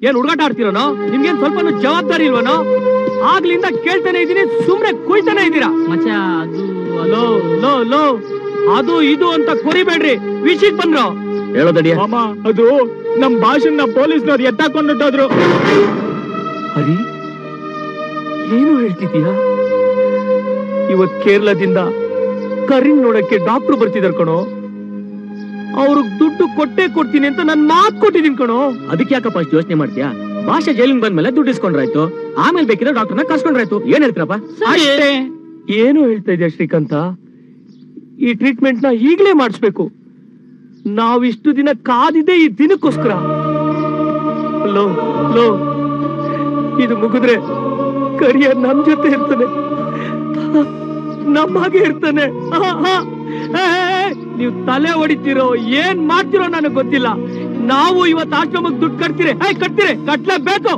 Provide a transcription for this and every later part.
ಏನ್ ಹುಡುಗಾಟ ಆಡ್ತಿರೋನೋ? ನಿಮ್ಗೇನ್ ಸ್ವಲ್ಪ ಜವಾಬ್ದಾರಿ ಇಲ್ವನೋ? ಆಗ್ಲಿಂದ ಕೇಳ್ತಾನೆ ಇದೀನಿ, ಸುಮ್ನೆ ಕುಯ್ತಾನೆ ಇದೀರಾ. ಮಚ್ಚ ಅದು ಇದು ಅಂತ ಕೊರಿಬೇಡ್ರಿ, ವಿಷಯಕ್ಕೆ ಬಂದ್ರು. ಹೇಳೋದಡಿಯ ಮಾಮ, ಅದು ನಮ್ ಭಾಷಣ ಪೊಲೀಸ್ನವ್ರು ಎತ್ತಾಕೊಂಡ್ಬಿಟ್ಟೋದ್ರು. ಹರಿ, ಏನು ಹೇಳ್ತಿದೀಯ? ಇವತ್ ಕೇರಳದಿಂದ ಕರಿನ್ ನೋಡಕ್ಕೆ ಡಾಕ್ಟ್ರು ಬರ್ತಿದಾರ್ ಕಣೋ. ಅವ್ರಿಗೆ ದುಡ್ಡು ಕೊಟ್ಟೆ ಕೊಡ್ತೀನಿ ಅಂತ ನನ್ ಮಾತು ಕೊಟ್ಟಿದೀನಿ ಕಣೋ. ಅದಕ್ಕೆ ಯಾಕಪ್ಪ ಅಷ್ಟು ಯೋಚನೆ ಮಾಡ್ತೀಯಾ? ಭಾಷೆ ಜೈಲಿಂಗ್ ಬಂದ್ಮೇಲೆ ದುಡ್ಡು ಇಸ್ಕೊಂಡ್ರಾಯ್ತು, ಆಮೇಲೆ ಬೇಕಿದ್ರೆ ಡಾಕ್ಟರ್ನ ಕರ್ಸ್ಕೊಂಡ್ರಾಯ್ತು. ಏನ್ ಹೇಳ್ತೀರಪ್ಪ? ಅಷ್ಟೇ. ಏನು ಹೇಳ್ತಾ ಇದೆಯಾ ಶ್ರೀಕಾಂತ? ಈ ಟ್ರೀಟ್ಮೆಂಟ್ ನ ಈಗ್ಲೇ ಮಾಡಿಸ್ಬೇಕು. ನಾವಿಷ್ಟು ದಿನ ಕಾದಿದೆ ಈ ದಿನಕ್ಕೋಸ್ಕರ. ಲೋ ಲೋ, ಇದು ಮುಗಿದ್ರೆ ಕರಿಯ ನಮ್ ಜೊತೆ ಇರ್ತಾನೆ, ನಮ್ಮ ಹಾಗೆ ಇರ್ತಾನೆ. ನೀವು ತಲೆ ಹೊಡಿತೀರೋ ಏನ್ ಮಾಡ್ತಿರೋ ನನಗೆ ಗೊತ್ತಿಲ್ಲ. ನಾವು ಇವತ್ತು ಆಶ್ರಮಕ್ಕೆ ದುಡ್ಡು ಕಟ್ತೀರಿ, ಕಟ್ಲೇಬೇಕು.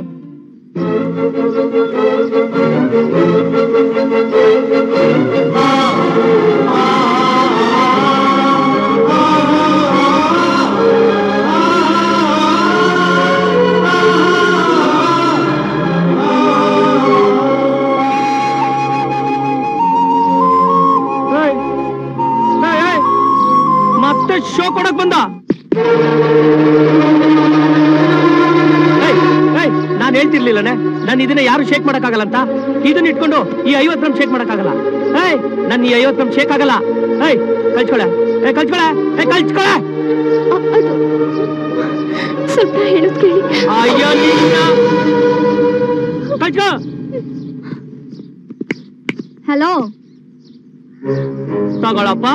ಮತ್ತೆ ಶೋ ಕೊಡಕ್ ಬಂದ. ನಾನ್ ಹೇಳ್ತಿರ್ಲಿಲ್ಲನೆ, ನಾನು ಇದನ್ನ ಯಾರು ಶೇಕ್ ಮಾಡಕ್ಕಾಗಲ್ಲ ಅಂತ. ಇದನ್ನ ಇಟ್ಕೊಂಡು ಈ 50 ಗ್ರಾಮ್ ಶೇಕ್ ಮಾಡಕ್ಕಾಗಲ್ಲ. ನನ್ ಈ 50 ಗ್ರಾಮ್ ಶೇಕ್ ಆಗಲ್ಲ. ಕಳ್ಸ್ಕೊಳೆ. ಸ್ವಲ್ಪ ಹೇಳೋದ್ ಕೇಳಿ. ಅಯ್ಯೋ ಕಳ್ಸ್ಕೊ. ಹಲೋ, ತಗೊಳಪ್ಪ.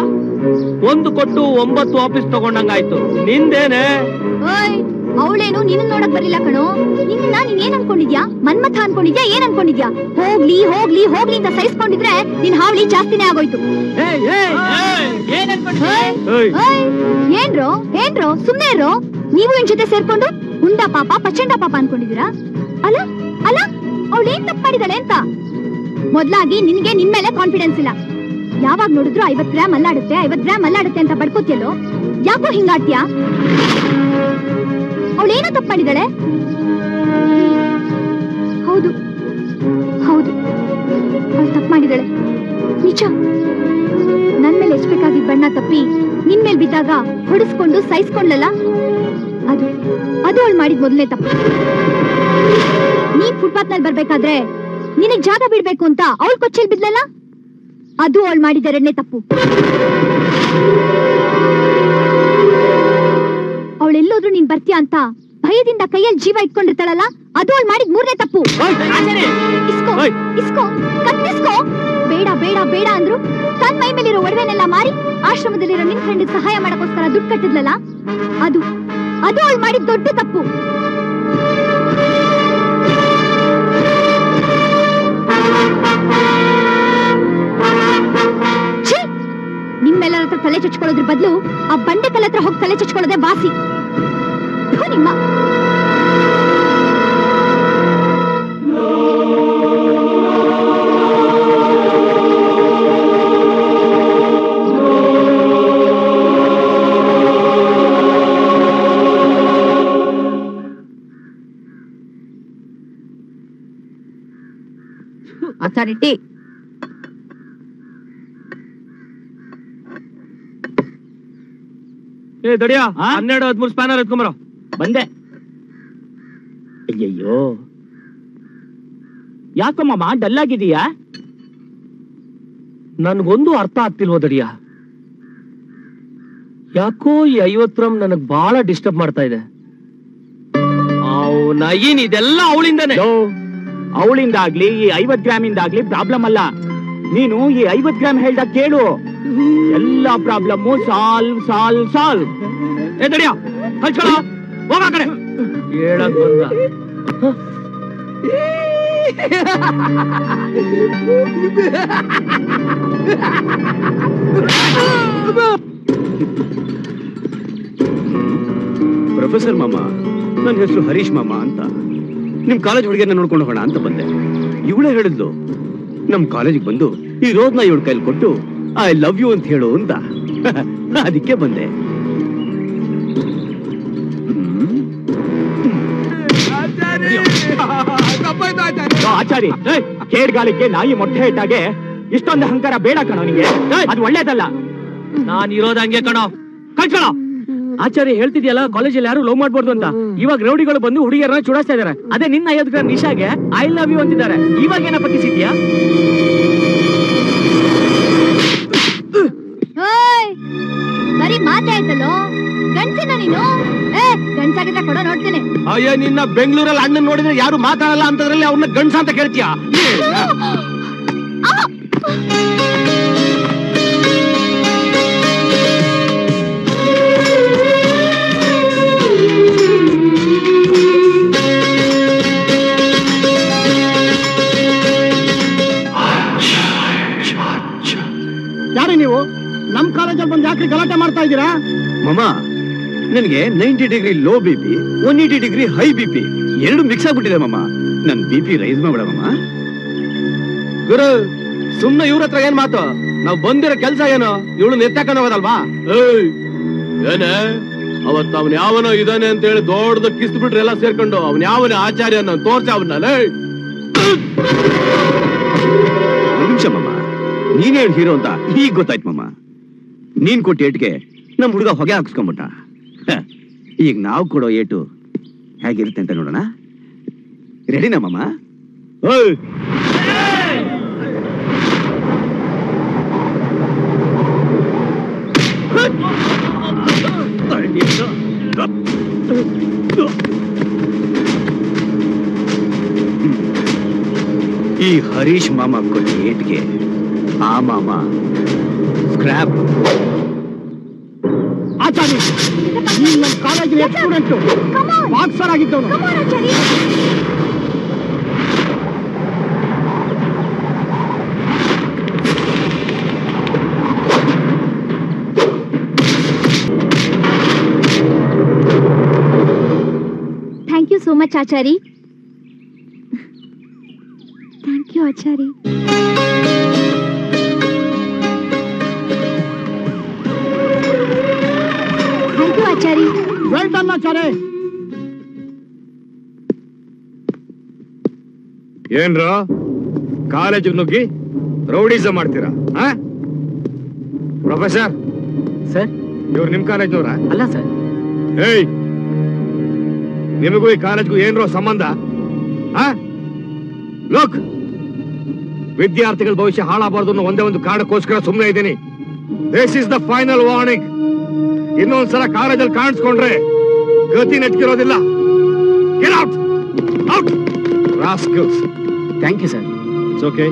1 ಕೊಟ್ಟು 9 ವಾಪಸ್ ತಗೊಂಡಂಗಾಯ್ತು. ನಿಂದೇನೆ? ಅವಳೇನು ನಿನ್ನ ನೋಡಕ್ ಬರಿಲ್ಲ ಕಣೋ. ನಿನ್ನ ನೀನ್ ಅನ್ಕೊಂಡಿದ್ಯಾ? ಮನ್ಮಥ ಅನ್ಕೊಂಡಿದ್ಯಾ? ಏನ್ ಅನ್ಕೊಂಡಿದ್ಯಾ? ಹೋಗ್ಲಿ ಹೋಗ್ಲಿ ಹೋಗ್ಲಿ ಅಂತ ಸಹಿಸ್ಕೊಂಡಿದ್ರೆ ನಿನ್ ಹಾವಳಿ ಜಾಸ್ತಿನೇ ಆಗೋಯ್ತು. ಏನ್ರೋ ಸುಮ್ನೆ ಇರೋ. ನೀವು ಇನ್ ಜೊತೆ ಸೇರ್ಕೊಂಡು ಹುಂಡಾ ಪಾಪ ಪಚಂಡ ಪಾಪ ಅನ್ಕೊಂಡಿದೀರಾ? ಅಲ್ಲ ಅಲ್ಲ, ಅವಳೇನ್ ತಪ್ಪು ಮಾಡಿದಾಳೆ ಅಂತ. ಮೊದ್ಲಾಗಿ ನಿನ್ಗೆ ನಿನ್ ಮೇಲೆ ಕಾನ್ಫಿಡೆನ್ಸ್ ಇಲ್ಲ. ಯಾವಾಗ ನೋಡಿದ್ರು 50 ಗ್ರಾಮ್ ಅಲ್ಲಾಡುತ್ತೆ 50 ಗ್ರಾಮ್ ಅಲ್ಲಾಡುತ್ತೆ ಅಂತ ಪಡ್ಕೋತಿಯಲ್ಲೋ. ಯಾಕೋ ಹಿಂಗಾಡ್ತೀಯಾ? ಅವಳೇನೋ ತಪ್ಪು ಮಾಡಿದಾಳೆ. ಹೌದು ಹೌದು, ಅವಳು ತಪ್ಪು ಮಾಡಿದಾಳೆ ನಿಜ. ನನ್ ಮೇಲೆ ಎಚ್ಬೇಕಾಗಿದ್ದ ಬಣ್ಣ ತಪ್ಪಿ ನಿನ್ ಮೇಲ್ ಬಿದ್ದಾಗ ಹೊಡಿಸ್ಕೊಂಡು ಸಹಿಸ್ಕೊಂಡ್ಲಲ್ಲ, ಅದು ಅವಳು ಮಾಡಿದ್ ಮೊದಲನೇ ತಪ್ಪು. ನೀನ್ ಫುಟ್ಪಾತ್ ನಲ್ಲಿ ಬರ್ಬೇಕಾದ್ರೆ ನಿನಗ್ ಜಾಗ ಬಿಡ್ಬೇಕು ಅಂತ ಅವಳು ಕೊಚ್ಚೆಲ್ ಬಿದ್ಲಲ್ಲ, ಅದು ಅವಳು ಮಾಡಿದ 2ನೇ ತಪ್ಪು. ಅವಳೆಲ್ಲೋದ್ರೂ ನೀನ್ ಬರ್ತೀಯ ಅಂತ ಭಯದಿಂದ ಕೈಯಲ್ಲಿ ಜೀವ ಇಟ್ಕೊಂಡಿರ್ತಾಳಲ್ಲ, ಅದು ಅವಳು ಮಾಡಿದ 3ನೇ ತಪ್ಪು. ಇಸ್ಕೋ ಇಸ್ಕೋ, ಕತ್ತಿಸ್ಕೋ. ಬೇಡ ಬೇಡ ಬೇಡ ಅಂದ್ರು ತನ್ನ ಮೈ ಮೇಲಿರೋ ಒಡವೆನೆಲ್ಲ ಮಾರಿ ಆಶ್ರಮದಲ್ಲಿರೋ ನಿನ್ ಫ್ರೆಂಡ್ ಸಹಾಯ ಮಾಡಕ್ಕೋಸ್ಕರ ದುಡ್ಡು ಕಟ್ಟಿದ್ಲಲ್ಲ, ಅದು ಅವಳು ಮಾಡಿದ ದೊಡ್ಡ ತಪ್ಪು. ನಿಮ್ಮೆಲ್ಲರ ಹತ್ರ ತಲೆ ಚಚ್ಕೊಳ್ಳೋದ್ರ ಬದಲು ಆ ಬಂಡೆ ಕಲ್ಲ ಹತ್ರ ಹೋಗಿ ತಲೆ ಚಚ್ಕೊಳ್ಳೋದೇ ವಾಸಿ. ನಿಮ್ಮ ಅಥಾರಿಟಿ. ದಡಿಯಾ 12-13 ಸ್ಪ್ಯಾನರ್ ಎತ್ಕೊಂಬರೋ. ಬಂದೆ. ಅಯ್ಯಯ್ಯೋ, ಯಾಕಮ್ಮ ಡಲ್ ಆಗಿದೀಯಾ? ನನ್ಗೊಂದು ಅರ್ಥ ಆಗ್ತಿಲ್ವೋ ದಡಿಯಾ. ಯಾಕೋ ಈ 50 ಗ್ರಾಮ್ ನನಗ್ ಬಹಳ ಡಿಸ್ಟರ್ಬ್ ಮಾಡ್ತಾ ಇದೆ. ನಯೀನ್, ಇದೆಲ್ಲ ಅವಳಿಂದಾನೆ. ಅವಳಿಂದ ಆಗ್ಲಿ ಈ 50 ಗ್ರಾಮಿಂದಾಗ್ಲಿ ಪ್ರಾಬ್ಲಮ್ ಅಲ್ಲ. ನೀನು ಈ 50 ಗ್ರಾಮ್ ಹೇಳ್ದ ಕೇಳು, ಎಲ್ಲ ಪ್ರಾಬ್ಲಮ್ ಸಾಲ್ವ್. ದಡಿಯಾ ಕಳ್ಸ್ಕೊಳ, ಹೋಗ ಕಡೆ. ಹೇಳಕ್ ಬಂದ. ಪ್ರೊಫೆಸರ್ ಮಾಮ, ನನ್ನ ಹೆಸರು ಹರೀಶ್ ಮಾಮ ಅಂತ. ನಿಮ್ ಕಾಲೇಜ್ ಹುಡುಗಿಯನ್ನ ನೋಡ್ಕೊಂಡು ಹೋಗೋಣ ಅಂತ ಬಂದೆ. ಇವಳೇ ಹೇಳಿದ್ಲು ನಮ್ ಕಾಲೇಜಿಗೆ ಬಂದು ಈ ರೋದ್ನ ಇವಳ ಕೈಲಿ ಕೊಟ್ಟು ಐ ಲವ್ ಯು ಅಂತ ಹೇಳು ಅಂತ. ಅದಕ್ಕೆ ಬಂದೆ. ಆಚಾರಿ ಕೇಡ್ಗಾಲಿಕ್ಕೆ ನಾಯಿ ಮೊಟ್ಟೆ ಇಟ್ಟಾಗೆ ಇಷ್ಟೊಂದು ಅಹಂಕಾರ ಬೇಡ ಕಣೋ ನಿಂಗೆ, ಅದು ಒಳ್ಳೇದಲ್ಲ. ನಾನ್ ಇರೋದ ಹಂಗೆ ಕಣೋ, ಕಳ್ಕೊಳ್ಳೋ. ಆಚಾರ್ಯ ಹೇಳ್ತಿದ್ಯಲ್ಲ ಕಾಲೇಜಲ್ಲಿ ಯಾರು ಲವ್ ಮಾಡ್ಬಾರ್ದು ಅಂತ, ಇವಾಗ ರೌಡಿಗಳು ಬಂದು ಹುಡುಗಿಯರನ್ನ ಚುಡಾಯಿಸ್ತಾ ಇದಾರೆ. ಅದೇ ನಿನ್ನ 50 ಗ್ರಾಮ್ ನಿಶಾಗೆ ಐ ಲವ್ ಯು ಅಂತಿದ್ದಾರೆ. ಇವಾಗ ಏನ ಪಕ್ಕಿಸಿದ್ಯಾ? ಬರೀ ಮಾತಾಯ್ತಲ್ಲೋ, ಗಂಡ್ಸಿನ ನೀನು. ಗಂಡ್ಸಾಗಿದ್ರೆ ಕೊಡೋ ನೋಡ್ತೀನಿ. ಅಯ್ಯ, ನಿನ್ನ ಬೆಂಗಳೂರಲ್ಲಿ ಅಣ್ಣನ್ ನೋಡಿದ್ರೆ ಯಾರು ಮಾತಾಡಲ್ಲ ಅಂತದ್ರಲ್ಲಿ ಅವ್ರನ್ನ ಗಂಡ್ಸ ಅಂತ ಕೇಳ್ತೀಯ? ಯಾರು ನೀವು? ನಮ್ ಕಾಲೇಜಲ್ಲಿ ಬಂದು ಯಾಕೆ ಗಲಾಟೆ ಮಾಡ್ತಾ ಇದ್ದೀರಾ? ಮಮ್ಮ, ನನಗೆ 90 degree low BP, 180 degree high BP ಎರಡು ಮಿಕ್ಸ್ ಆಗ್ಬಿಟ್ಟಿದೆ ಮಮ್ಮ. ನನ್ ಬಿಪಿ ರೈಸ್ ಮಾಡ್ಬೇಡ ಮಮ್ಮ. ಗುರು, ಸುಮ್ನೆ ಇವ್ರ ಹತ್ರ ಏನ್ ಮಾತು? ನಾವ್ ಬಂದಿರೋ ಕೆಲ್ಸ ಏನು? ಇವಳು ನೆತ್ತಾಕೊಂಡು ಹೋಗೋದಲ್ವಾ? ಏನೇ ಅವತ್ ಅವನ್ ಯಾವನೋ ಇದಾನೆ ಅಂತ ಹೇಳಿ ದೊಡ್ಡದ ಕಿಸ್ತು ಬಿಟ್ರೆ ಎಲ್ಲ ಸೇರ್ಕೊಂಡು ಅವನ್ ಯಾವನ ಆಚಾರ್ಯ ತೋರ್ಸ ಅವನ್ನ. ನಿಮಿಷ ಮಮ್ಮ, ನೀನೇ ಹೀರೋ ಅಂತ ಈಗ ಗೊತ್ತಾಯ್ತು ಮಮ್ಮ. ನೀನ್ ಕೊಟ್ಟ ಏಟ್ಗೆ ನಮ್ ಹುಡುಗ ಹೊಗೆ ಹಾಕಿಸ್ಕೊಂಡ್ಬಿಟ್ಟ. ಈಗ ನಾವು ಕೊಡೋ ಏಟು ಹೇಗಿರುತ್ತೆ ಅಂತ ನೋಡೋಣ. ರೆಡಿನಾ ಮಮ್ಮ? ಈ ಹರೀಶ್ ಮಾಮ ಕೊಟ್ಟ ಏಟ್ಗೆ ಆ ಮಾಮ ಸ್ಕ್ರಾಪ್. ಆಚಾರ್ಯ, ನೀನ್ ನಮ್ ಕಾಲೇಜಿನ ಸ್ಟೂಡೆಂಟ್, ಬಾಕ್ಸರ್ ಆಗಿದ್ದವನು. Thank you so much Achari. Thank you Achari. Thank you Achari. Well done Acharya. ಏನ್ರ ಕಾಲೇಜಿಗೆ ನುಗ್ಗಿ ರೌಡಿಸಂ ಮಾಡ್ತೀರಾ? ಪ್ರೊಫೆಸರ್ ಸರ್, ಇವ್ರು ನಿಮ್ ಕಾಲೇಜ್ನವ್ರ? ಅಲ್ಲ ಸರ್. ಏಯ್, ನಿಮಗೂ ಈ ಕಾಲೇಜ್ಗೂ ಏನ್ರೋ ಸಂಬಂಧ? ಲೋಕ್, ವಿದ್ಯಾರ್ಥಿಗಳ ಭವಿಷ್ಯ ಹಾಳಾಗಬಾರ್ದು ಅನ್ನೋ ಒಂದೇ ಒಂದು ಕಾರಣಕ್ಕೋಸ್ಕರ ಸುಮ್ಮನೆ ಇದ್ದೀನಿ. This is the final warning. ಇನ್ನೊಂದ್ಸಲ ಕಾಲೇಜಲ್ಲಿ ಕಾಣಿಸ್ಕೊಂಡ್ರೆ ಗತಿ ನೆಟ್ಕಿರೋದಿಲ್ಲ. Get out, out rascals. Thank you sir. It's okay.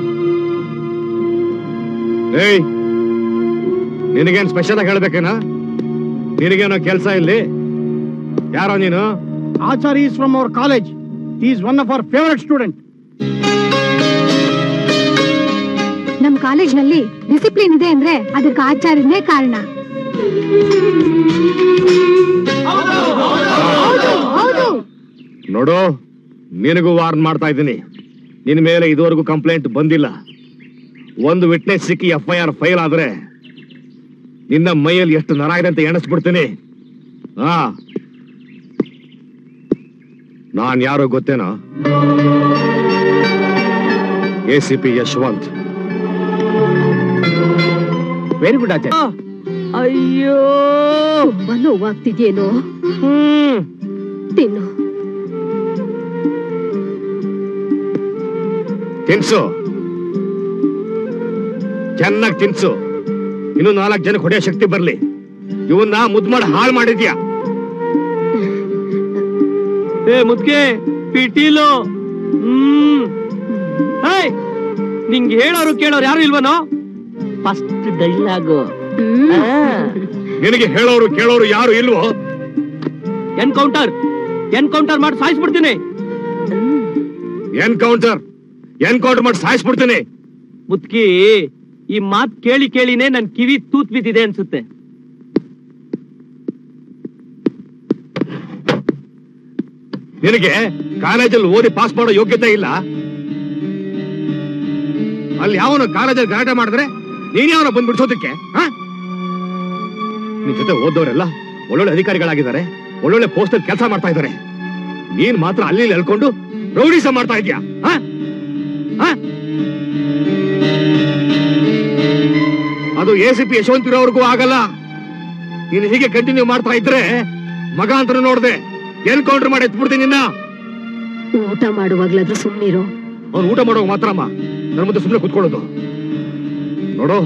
ಏಯ್, ನಿನಗೇನ್ ಸ್ಪೆಷಲ್ ಆಗಿ ಹೇಳ್ಬೇಕೇನಾ? ನಿನಗೇನೋ ಕೆಲಸ ಇಲ್ಲಿ? ಯಾರೋ ನೀನು? ಆಚಾರ್ಯ is from our college. He is one of our favorite student. ನಮ್ ಕಾಲೇಜ್ನಲ್ಲಿ ಡಿಸಿಪ್ಲಿನ್ ಇದೆ ಅಂದ್ರೆ ಅದಕ್ಕೆ ಆಚಾರ್ಯನೇ ಕಾರಣ. ನೋಡು, ನಿನಗೂ ವಾರ್ನ್ ಮಾಡ್ತಾ ಇದ್ದೀನಿ. ನಿನ್ ಮೇಲೆ ಇದುವರೆಗೂ ಕಂಪ್ಲೇಂಟ್ ಬಂದಿಲ್ಲ. ಒಂದು ವಿಟ್ನೆಸ್ ಸಿಕ್ಕಿ FIR ಫೈಲ್ ಆದ್ರೆ ನಿನ್ನ ಮೈಯಲ್ಲಿ ಎಷ್ಟು ನರ ಇದೆ ಅಂತ ಎಣಿಸ್ಬಿಡ್ತೀನಿ. ನಾನ್ ಯಾರೋ ಗೊತ್ತೇನೋ? ACP ಯಶವಂತ್. ವೆರಿ ಗುಡ್ ಆಚಾರ್ಯ. ಅಯ್ಯೋ, ತುಂಬಾ ನೋವಾಗ್ತಿದ್ಯೇನೋ? ತಿನ್ನು. ತಿನ್ಸು, ಚೆನ್ನಾಗಿ ತಿನ್ಸು. ಇನ್ನು 4 ಜನಕ್ಕೆ ಹೊಡೆಯೋ ಶಕ್ತಿ ಬರ್ಲಿ. ಇವನ್ನ ಮುದ್ದು ಮಾಡಿ ಹಾಳು ಮಾಡಿದ್ಯಾ. ಮುದ್ಕೆ ಪಿಟೀಲು. ನಿಂಗೆ ಹೇಳೋರು ಕೇಳೋರು ಯಾರು ಇಲ್ವನೋ? First dialogue. ನಿನಗೆ ಹೇಳೋರು ಕೇಳೋರು ಯಾರು ಇಲ್ವೋ? ಎನ್ಕೌಂಟರ್ ಮಾಡಿ ಸಾಯಿಸ್ಬಿಡ್ತೀನಿ. ಎನ್ಕೌಂಟರ್ ಮಾಡಿ ಸಾಯಿಸ್ಬಿಡ್ತೀನಿ. ಮುದ್ಕಿ, ಈ ಮಾತ್ ಕೇಳಿ ಕೇಳಿನೇ ನನ್ ಕಿವಿ ತೂತ್ ಬಿದ್ದಿದೆ ಅನ್ಸುತ್ತೆ. ನಿನಗೆ ಕಾಲೇಜಲ್ಲಿ ಓದಿ ಪಾಸ್ ಮಾಡೋ ಯೋಗ್ಯತೆ ಇಲ್ಲ. ಅಲ್ಲಿ ಯಾವನು ಕಾಲೇಜಲ್ಲಿ ಗಲಾಟೆ ಮಾಡಿದ್ರೆ ನೀನ್ ಯಾವನ ಬಂದ್ ಬಿಡ್ಸೋದಕ್ಕೆ? ನಿನ್ ಜೊತೆ ಓದೋರೆಲ್ಲ ಒಳ್ಳೊಳ್ಳೆ ಅಧಿಕಾರಿಗಳಾಗಿದ್ದಾರೆ, ಒಳ್ಳೊಳ್ಳೆ ಪೋಸ್ಟ್ ಅಲ್ಲಿ ಕೆಲಸ ಮಾಡ್ತಾ ಇದ್ದಾರೆ. ನೀನ್ ಮಾತ್ರ ಅಲ್ಲಿ ಎಳ್ಕೊಂಡು ರೌಡಿಸ ಮಾಡ್ತಾ ಇದ್ಯಾ? ಅದು ACP ಯಶವಂತ್ ಇರೋವರೆಗೂ ಆಗಲ್ಲ. ನೀನು ಹೀಗೆ ಕಂಟಿನ್ಯೂ ಮಾಡ್ತಾ ಇದ್ರೆ ಮಗ ಅಂತ ನೋಡ್ದೆ ಎನ್ಕೌಂಟರ್ ಮಾಡಿ ಎತ್ಬಿಡ್ತೀನಿ ನಿನ್ನ. ಊಟ ಮಾಡುವಾಗ್ಲಾದ್ರೂ ಸುಮ್ಮನಿರೋ. ಅವ್ನು ಊಟ ಮಾಡುವಾಗ ಮಾತ್ರಮ್ಮ ನನ್ನ ಮುಂದೆ ಸುಮ್ಮನೆ ಕುತ್ಕೊಳ್ಳೋದು. ನೋಡು,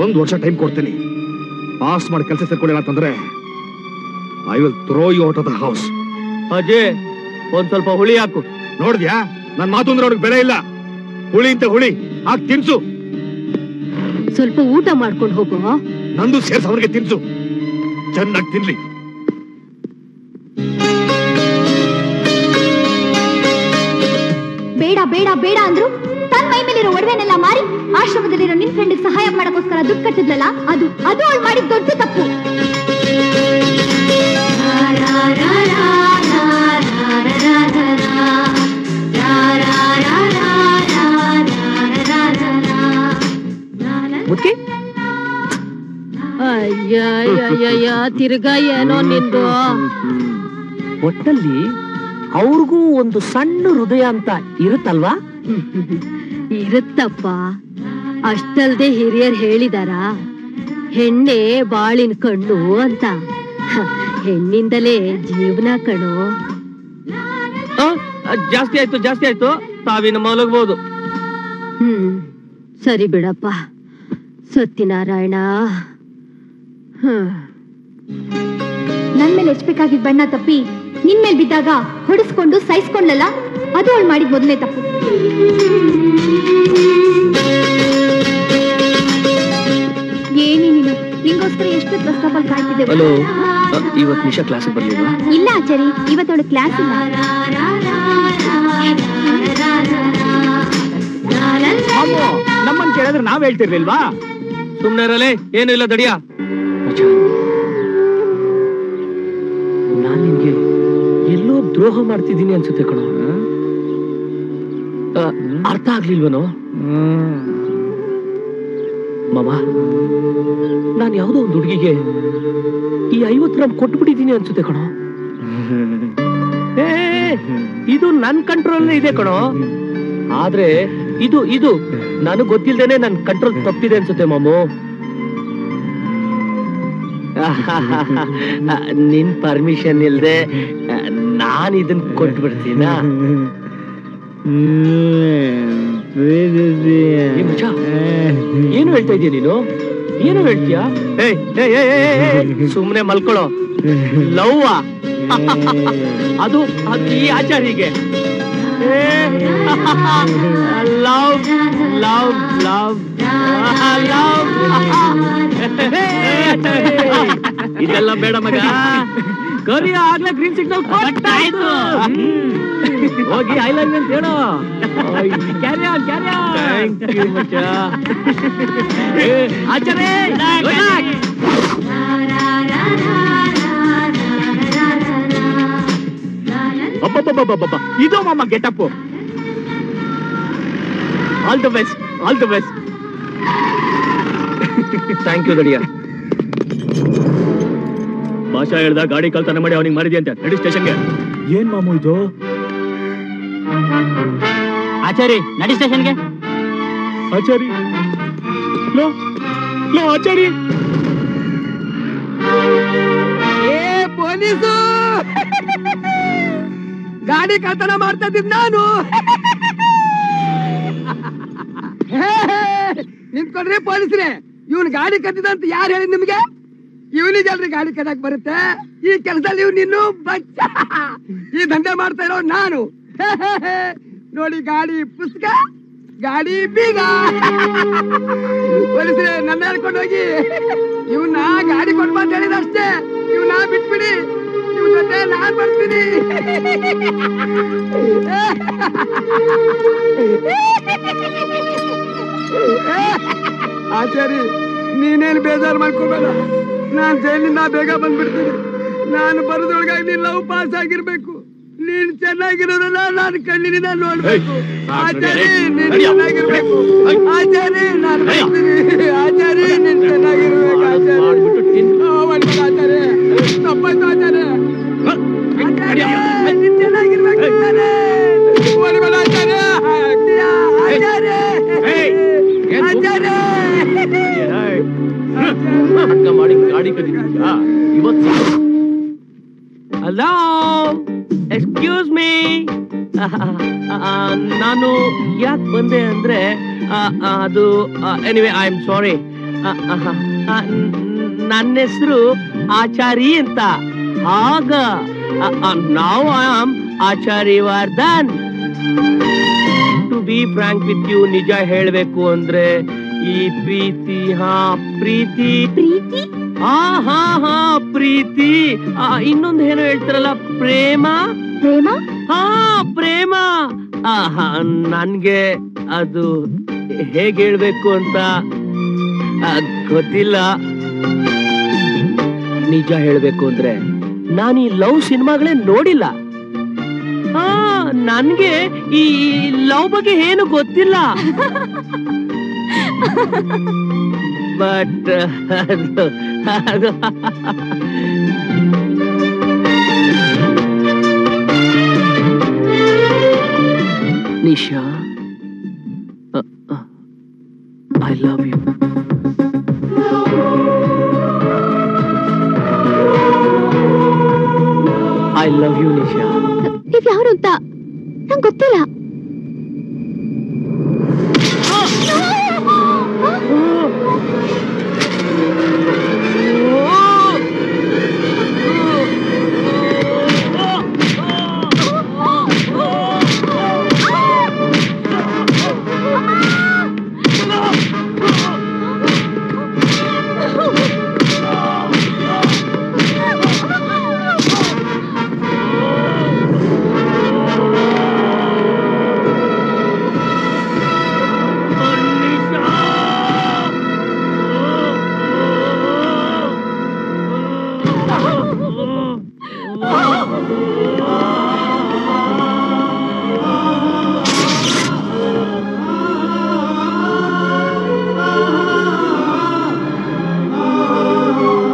1 ವರ್ಷ ಟೈಮ್ ಕೊಡ್ತೀನಿ. ಪಾಸ್ ಮಾಡಿ ಕೆಲಸ ಸೇರ್ಕೊಳ್ಳಿಲ್ಲ ಅಂತಂದ್ರೆ I will throw you out of the house. Ajay, ಒಂದ್ ಸ್ವಲ್ಪ ಹುಳಿ ಹಾಕು. ನೋಡಿದ್ಯಾ, ನನ್ ಮಾತು ಅಂದ್ರೆ ಅವ್ರಿಗೆ ಬೆಲೆ ಇಲ್ಲ. ಹುಳಿ ಅಂತ ಹುಳಿ ಹಾಕಿ ತಿನ್ಸು. ಸ್ವಲ್ಪ ಊಟ ಮಾಡ್ಕೊಂಡು ಹೋಗೋ. ನಂದು ಸೇರ್ಸ್ ಅವ್ರಿಗೆ ತಿನ್ಸು, ಚೆನ್ನಾಗಿ ತಿನ್ಲಿ. ಬೇಡ ಬೇಡ ಬೇಡ ಅಂದ್ರು ತನ್ನ ಮೈ ಮೇಲಿರೋ ಒಡವೆನೆಲ್ಲ ಮಾರಿ ಆಶ್ರಮದಲ್ಲಿರೋ ನಿನ್ ಫ್ರೆಂಡ್ ಸಹಾಯ ಮಾಡಕ್ಕೋಸ್ಕರ ದುಡ್ಡು ಕಟ್ಟಿದ್ಲಲ್ಲ, ಅದು ಅವಳು ಮಾಡಿದ ದೊಡ್ಡ ತಪ್ಪು. ಅಯ್ಯ ತಿರ್ಗಾ ಏನೋ ನಿಂದು. ಒಟ್ಟಲ್ಲಿ ಅವ್ರಿಗೂ ಒಂದು ಸಣ್ಣ ಹೃದಯ ಅಂತ ಇರುತ್ತಲ್ವಾ? ಇರುತ್ತಪ್ಪ. ಅಷ್ಟಲ್ದೆ ಹಿರಿಯರ್ ಹೇಳಿದಾರ, ಹೆಣ್ಣೆ ಬಾಳಿನ ಕಣ್ಣು ಅಂತ. ಹೆಣ್ಣಿಂದಲೇ ಜೀವನ ಕಣು. ಜಾಸ್ತಿ ಆಯ್ತು, ತಾವಿನ ಮಲಗಬಹುದು. ಸರಿ ಬಿಡಪ್ಪ. ಸತ್ಯನಾರಾಯಣ. ನನ್ ಮೇಲೆ ಹೆಚ್ಚಬೇಕಾಗಿದ್ ಬಣ್ಣ ತಪ್ಪಿ ನಿನ್ ಮೇಲ್ ಬಿದ್ದಾಗ ಹೊಡಿಸ್ಕೊಂಡು ಸಹಿಸ್ಕೊಂಡ್ಲಲ್ಲ, ಅದು ಅವಳು ಮಾಡಿದ ಮೊದಲನೇ ತಪ್ಪು. ಏನಿ ನೀನು, ನಿಂಗೋಸ್ಕರ ಎಷ್ಟು ಪ್ರಸ್ತಾಪಲ್ಲಿ ಕಾಯ್ತಿದ್ದೆ. ಹಲೋ, ಇವತ್ತು ನಿಶಾ ಕ್ಲಾಸ್ ಬರ್ಲಿಲ್ವಾ? ಇಲ್ಲ ಆಚಾರಿ, ಇವತ್ತವಳು ಕ್ಲಾಸ್ ಇಲ್ಲ. ನಮ್ಮನ್ ಕೇಳಿದ್ರೆ ನಾವ್ ಹೇಳ್ತಿರ್ಲಿಲ್ವಾ? ಸುಮ್ನೆ ಇರಲೇ, ಏನು ಇಲ್ಲ ದಡಿಯಾ. ನಾನ್ ನಿನ್ಗೆ ಎಲ್ಲೋ ದ್ರೋಹ ಮಾಡ್ತಿದ್ದೀನಿ ಅನ್ಸುತ್ತೆ ಕಣೋ. ಅರ್ಥ ಆಗ್ಲಿಲ್ವನೋ? ಮಾಮ, ನಾನ್ ಯಾವ್ದೋ ಒಂದು ಹುಡುಗಿಗೆ ಈ 50 ಗ್ರಾಮ್ ಕೊಟ್ಬಿಟ್ಟಿದ್ದೀನಿ ಅನ್ಸುತ್ತೆ ಕಣೋ. ಇದು ನನ್ ಕಂಟ್ರೋಲ್ ಇದೆ ಕಣೋ. ಆದ್ರೆ ಇದು ನನಗ್ ಗೊತ್ತಿಲ್ದೇನೆ ನನ್ ಕಂಟ್ರೋಲ್ ತಪ್ಪಿದೆ ಅನ್ಸುತ್ತೆ ಮಾಮು. ನಿನ್ ಪರ್ಮಿಷನ್ ಇಲ್ದೆ ನಾನ್ ಇದನ್ ಕೊಟ್ಬಿಡ್ತೀನ. ಏನು ಹೇಳ್ತಾ ಇದೀಯ ನೀನು? ಏನು ಹೇಳ್ತೀಯ? ಸುಮ್ನೆ ಮಲ್ಕೊಳ್ಳೋ. ಲವ್ವ ಅದು ಈ ಆಚಾರಿಗೆ. Love love love love. ಇದೆಲ್ಲ ಬೇಡ ಮಗ. ಕರಿಯ ಆಗ್ಲೇ ಗ್ರೀನ್ ಸಿಗ್ನಲ್ ಕೊಟ್ಟಾಯ್ತು. ಹೋಗಿ ಐ ಲವ್ ಯು ಅಂತ ಹೇಳೋ. Carry on, carry on. Thank you ಮಚ್ಚ. ಆಚಾರ್ಯ, ಇದು ಮಾಮ getup. All the best, all the best. Thank you ದಡಿಯಾ. ಭಾಷಾ ಹೇಳ್ದ ಗಾಡಿ ಕಳ್ತನ ಮಾಡಿ ಅವನಿಗೆ ಮಾಡಿದ್ಯ ಅಂತ. ನಡಿ ಸ್ಟೇಷನ್ಗೆ. ಏನ್ ಮಾಮು ಇದು? ಆಚಾರಿ, ನಡಿ ಸ್ಟೇಷನ್ಗೆ. ಆಚಾರಿ, ಆಚಾರಿ. ಪೊಲೀಸು ಗಾಡಿ ಕಳ್ತನ ಮಾಡ್ತಾ ಇದ್ದಿದ್ ನಾನು. ನಿಂತ್ಕೊಂಡ್ರಿ ಪೊಲೀಸ್ರೆ, ಇವನ್ ಗಾಡಿ ಕದ್ದಿದ ಅಂತ ಯಾರು ಹೇಳಿ ನಿಮ್ಗೆ? ಇವನಿಗಲ್ರಿ ಗಾಡಿ ಕದಕ್ ಬರುತ್ತೆ. ಈ ಕೆಲಸದಲ್ಲಿ ಇವ್ ನಿನ್ನು ಬಚ್ಚ. ಈ ದಂಧೆ ಮಾಡ್ತಾ ಇರೋ ನಾನು. ನೋಡಿ, ಗಾಡಿ ಪುಸ್ತಕ, ಗಾಡಿ ಬೀಗ. ಪೊಲೀಸ್ರೆ, ನನ್ನ ಹೇಳ್ಕೊಂಡು ಹೋಗಿ ಇವನ್ನ ಗಾಡಿ ಕೊಡ್ಬಾ ಅಂತ ಹೇಳಿದ ಅಷ್ಟೇ. ಇವನ್ನ ಬಿಟ್ಬಿಡಿ, ಇವ್ ಜೊತೆ ನಾನ್ ಬರ್ತೀನಿ. ಆಚಾರಿ, ನೀನೇನು ಬೇಜಾರು ಮಾಡ್ಕೋಬೇಡ. ನಾನ್ ಜೈಲಿಂದ ಬೇಗ ಬಂದ್ಬಿಡ್ತೀನಿ. ನಾನು ಬರೋದ್ರೊಳಗಾಗಿ ನೀನ್ ಲವ್ ಪಾಸ್ ಆಗಿರ್ಬೇಕು. ನೀನ್ ಚೆನ್ನಾಗಿರೋದನ್ನ ನಾನು ಕಣ್ಣಿನಿಂದ ನೋಡ್ಬೇಕು. ಆಚಾರಿ, ನೀನ್ ಚೆನ್ನಾಗಿರ್ಬೇಕು. ಆಚಾರಿ, ನಾನು ಬರ್ತೀನಿ. ಆಚಾರಿ, ನೀನ್ ಚೆನ್ನಾಗಿರ್ಬೇಕು. ಆಚಾರಿ, ಆಚಾರಿ, ತಪ್ಪಾಯ್ತು ಆಚಾರಿ. ಆಚಾರಿ, ನೀನ್ ಚೆನ್ನಾಗಿರ್ಬೇಕು. ಸಾಕಾಗ್ತಾರೆ. ಹೊಡಿಬೇಡ ಆಚಾರ್ಯ. ಆಚಾರ್ಯ. ಆಚಾರ್ಯ. ಮಾಡಿ ಗಾಡಿ ಕದಿದ್ಯಾ ಇವತ್ತು? Hello, excuse me. ನಾನು ಯಾಕೆ ಬಂದೆ ಅಂದ್ರೆ ಅದು ಎನಿವೆ ಐ ಆಮ್ ಸಾರಿ. ನನ್ನ ಹೆಸರು ಆಚಾರಿ ಅಂತ. ಆಗ ನಾವು I am Achari Vardhan. To be frank with you, ನಿಜ ಹೇಳ್ಬೇಕು ಅಂದ್ರೆ ಈ ಪ್ರೀತಿ ಪ್ರೀತಿ ಪ್ರೀತಿ ಪ್ರೀತಿ ಇನ್ನೊಂದು ಏನೋ ಹೇಳ್ತಾರಲ್ಲ, ಪ್ರೇಮ ಪ್ರೇಮ ಪ್ರೇಮ ನನ್ಗೆ ಅದು ಹೇಗೆ ಹೇಳ್ಬೇಕು ಅಂತ ಗೊತ್ತಿಲ್ಲ. ನಿಜ ಹೇಳ್ಬೇಕು ಅಂದ್ರೆ ನಾನು ಈ ಲವ್ ಸಿನಿಮಾಗಳೇ ನೋಡಿಲ್ಲ. ನನ್ಗೆ ಈ ಲವ್ ಬಗ್ಗೆ ಏನು ಗೊತ್ತಿಲ್ಲ. But Nisha, I love you. I love you Nisha. ನೀವ್ ಯಾರು ಅಂತ ನಂಗೆ ಗೊತ್ತಿಲ್ಲ.